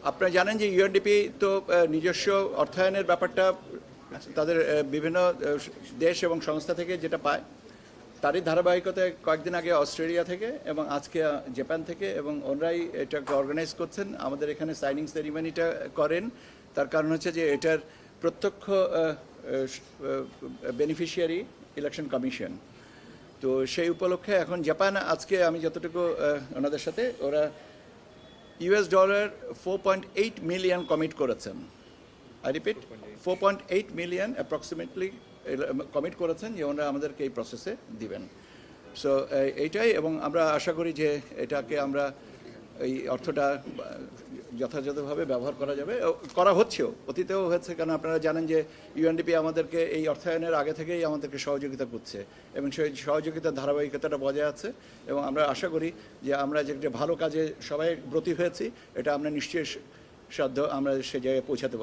আপনারা জানেন যে ইউএনডিপি তো নিজস্ব অর্থায়নের ব্যাপারটা তাদের বিভিন্ন দেশ এবং সংস্থা থেকে যেটা পায় তারই ধারাবাহিকতায় কয়েকদিন আগে অস্ট্রেলিয়া থেকে এবং আজকে জাপান থেকে, এবং ওনারাই এটাকে অর্গানাইজ করছেন, আমাদের এখানে সাইনিং সেরিমনিটা করেন। তার কারণ হচ্ছে যে এটার প্রত্যক্ষ বেনিফিশিয়ারি ইলেকশন কমিশন। তো সেই উপলক্ষে এখন জাপান আজকে আমি যতটুকু ওনাদের সাথে ওরা $4.8 মিলিয়ন কমিট করেছেন। I repeat, 4.8 million approximately commit করেছেন যে ওনারা আমাদেরকে এই প্রসেসে দিবেন। সো এইটাই, এবং আমরা আশা করি যে এটাকে আমরা এই অর্থটা যথাযথভাবে ব্যবহার করা যাবে, করা হচ্ছেও, অতীতেও হয়েছে। কারণ আপনারা জানেন যে ইউএনডিপি আমাদেরকে এই অর্থায়নের আগে থেকেই আমাদেরকে সহযোগিতা করছে এবং সেই সহযোগিতার ধারাবাহিকতাটা বজায় আছে, এবং আমরা আশা করি যে আমরা যে একটা ভালো কাজে সবাই ব্রতী হয়েছি, এটা আমরা নিশ্চয়ই সাধ্য আমরা সে জায়গায় পৌঁছাতে পারব।